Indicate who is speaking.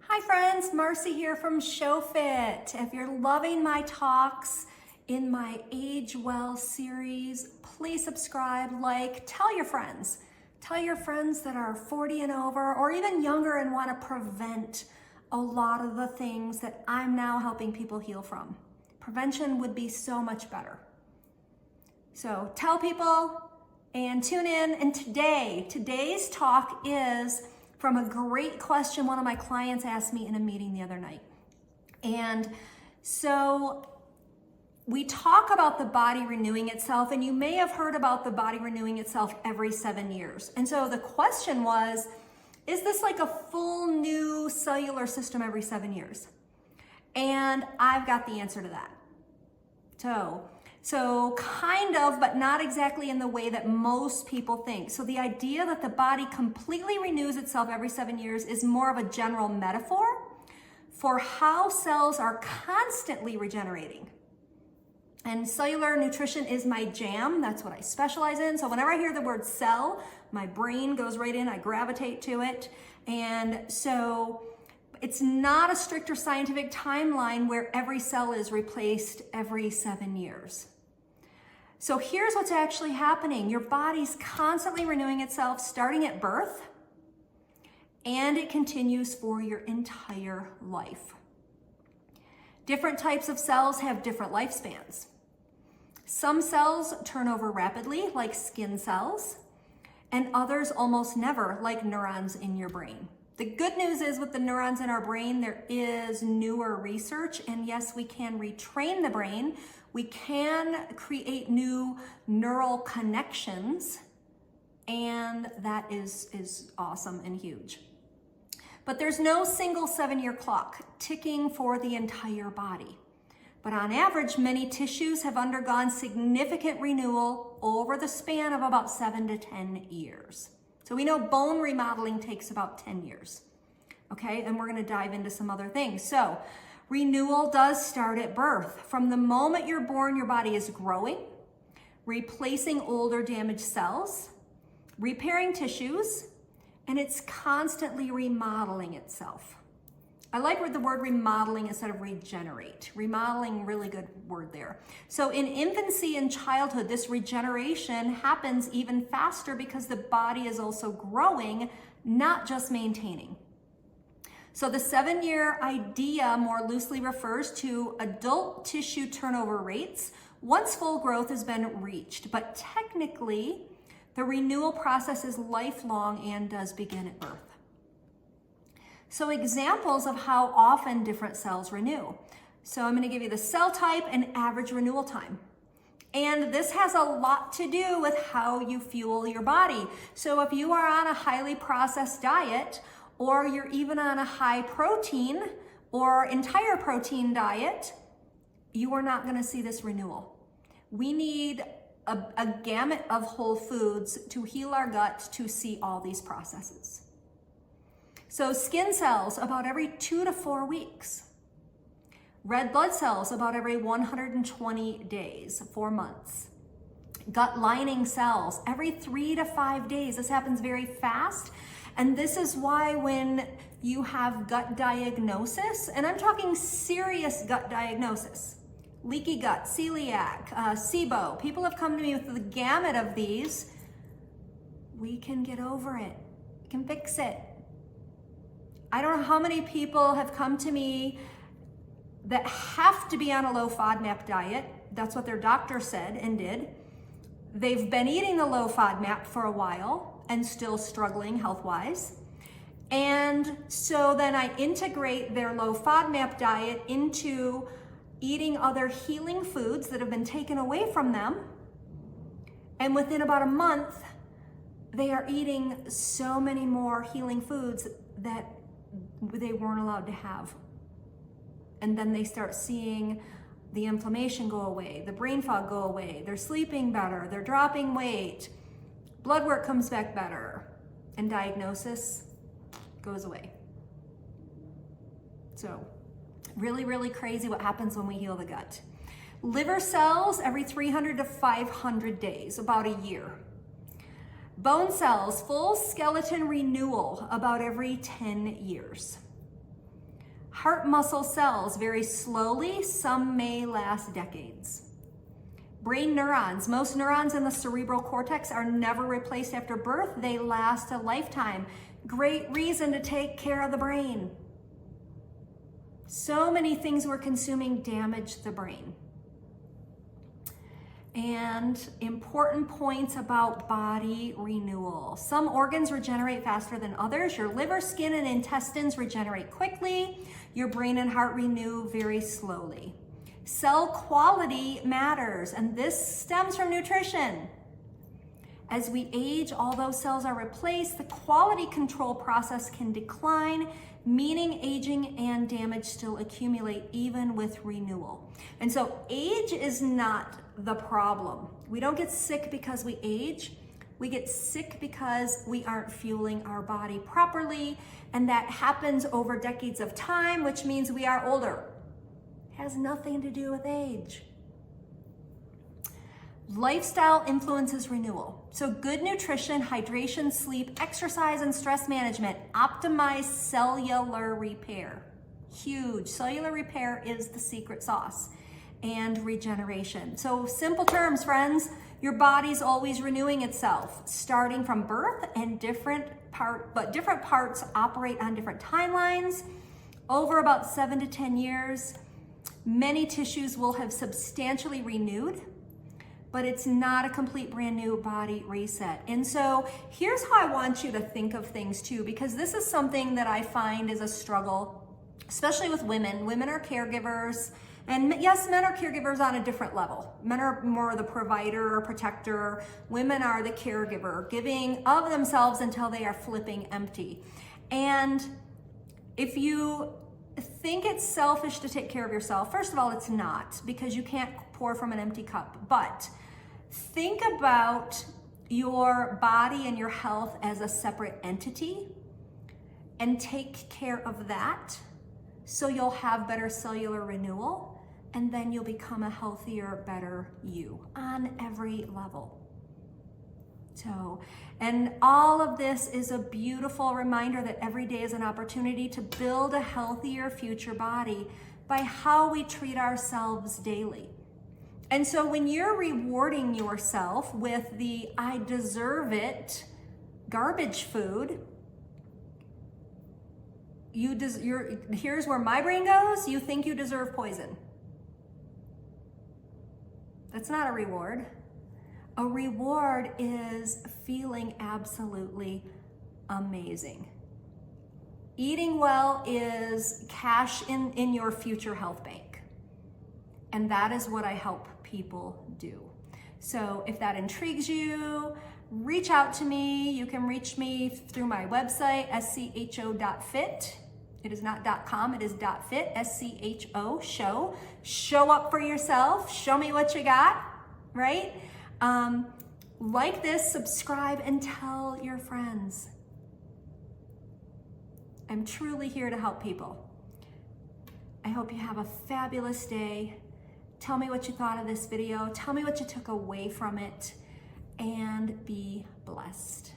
Speaker 1: Hi friends, Marcy here from ShowFit. If you're loving my talks in my Age Well series, please subscribe, tell your friends. Tell your friends that are 40 and over or even younger and want to prevent a lot of the things that I'm now helping people heal from. Prevention would be so much better. So tell people and tune in. And today's talk is from a great question one of my clients asked me in a meeting the other night. And so we talk about the body renewing itself, and you may have heard about the body renewing itself every 7 years. And so the question was, is this like a full new cellular system every 7 years? And I've got the answer to that. So kind of, but not exactly in the way that most people think. So the idea that the body completely renews itself every 7 years is more of a general metaphor for how cells are constantly regenerating. And cellular nutrition is my jam. That's what I specialize in. So whenever I hear the word cell, my brain goes right in, I gravitate to it. And so it's not a strict or scientific timeline where every cell is replaced every 7 years. So here's what's actually happening. Your body's constantly renewing itself starting at birth, and it continues for your entire life. Different types of cells have different lifespans. Some cells turn over rapidly, like skin cells, and others almost never, like neurons in your brain. The good news is with the neurons in our brain, there is newer research, and yes, we can retrain the brain. We can create new neural connections, and that is awesome and huge. But there's no single 7-year clock ticking for the entire body. But on average, many tissues have undergone significant renewal over the span of about 7 to 10 years. So we know bone remodeling takes about 10 years, okay? And we're gonna dive into some other things. So renewal does start at birth. From the moment you're born, your body is growing, replacing older damaged cells, repairing tissues, and it's constantly remodeling itself. I like the word remodeling instead of regenerate. Remodeling, really good word there. So in infancy and childhood, this regeneration happens even faster because the body is also growing, not just maintaining. So the 7-year idea more loosely refers to adult tissue turnover rates once full growth has been reached. But technically, the renewal process is lifelong and does begin at birth. So examples of how often different cells renew. So I'm going to give you the cell type and average renewal time. And this has a lot to do with how you fuel your body. So if you are on a highly processed diet, or you're even on a high protein or entire protein diet, you are not going to see this renewal. We need a gamut of whole foods to heal our gut to see all these processes. So skin cells about every 2 to 4 weeks. Red blood cells about every 120 days, 4 months. Gut lining cells every 3 to 5 days. This happens very fast. And this is why when you have gut diagnosis, and I'm talking serious gut diagnosis, leaky gut, celiac, SIBO, people have come to me with the gamut of these. We can get over it. We can fix it. I don't know how many people have come to me that have to be on a low FODMAP diet. That's what their doctor said and did. They've been eating the low FODMAP for a while and still struggling health-wise. And so then I integrate their low FODMAP diet into eating other healing foods that have been taken away from them. And within about a month, they are eating so many more healing foods that they weren't allowed to have. And then they start seeing the inflammation go away, the brain fog go away, they're sleeping better, they're dropping weight, blood work comes back better, and diagnosis goes away. So really, really crazy what happens when we heal the gut. Liver cells every 300 to 500 days, about a year. Bone cells, full skeleton renewal about every 10 years. Heart muscle cells very slowly, some may last decades. Brain neurons, most neurons in the cerebral cortex are never replaced after birth. They last a lifetime. Great reason to take care of the brain. So many things we're consuming damage the brain. And important points about body renewal. Some organs regenerate faster than others. Your liver, skin, and intestines regenerate quickly. Your brain and heart renew very slowly. Cell quality matters, and this stems from nutrition. As we age, all those cells are replaced. The quality control process can decline, meaning aging and damage still accumulate even with renewal. And so age is not the problem. We don't get sick because we age. We get sick because we aren't fueling our body properly, and that happens over decades of time, which means we are older. It has nothing to do with age. Lifestyle influences renewal. So good nutrition, hydration, sleep, exercise, and stress management optimize cellular repair. Huge. Cellular repair is the secret sauce. And regeneration. So simple terms, friends, your body's always renewing itself, starting from birth, and different parts operate on different timelines. Over about 7 to 10 years, many tissues will have substantially renewed, but it's not a complete brand new body reset. And so here's how I want you to think of things too, because this is something that I find is a struggle, especially with women. Women are caregivers. And yes, men are caregivers on a different level. Men are more the provider or protector. Women are the caregiver, giving of themselves until they are flipping empty. And if you think it's selfish to take care of yourself, first of all, it's not, because you can't pour from an empty cup. But think about your body and your health as a separate entity and take care of that, so you'll have better cellular renewal, and then you'll become a healthier, better you on every level. So, and all of this is a beautiful reminder that every day is an opportunity to build a healthier future body by how we treat ourselves daily. And so when you're rewarding yourself with the I deserve it garbage food, here's where my brain goes, you think you deserve poison. That's not a reward. A reward is feeling absolutely amazing. Eating well is cash in your future health bank. And that is what I help people do. So if that intrigues you, reach out to me. You can reach me through my website, scho.fit. It is not .com, it is .fit, SCHO, show. Show up for yourself, show me what you got, right? Like this, subscribe, and tell your friends. I'm truly here to help people. I hope you have a fabulous day. Tell me what you thought of this video. Tell me what you took away from it, and be blessed.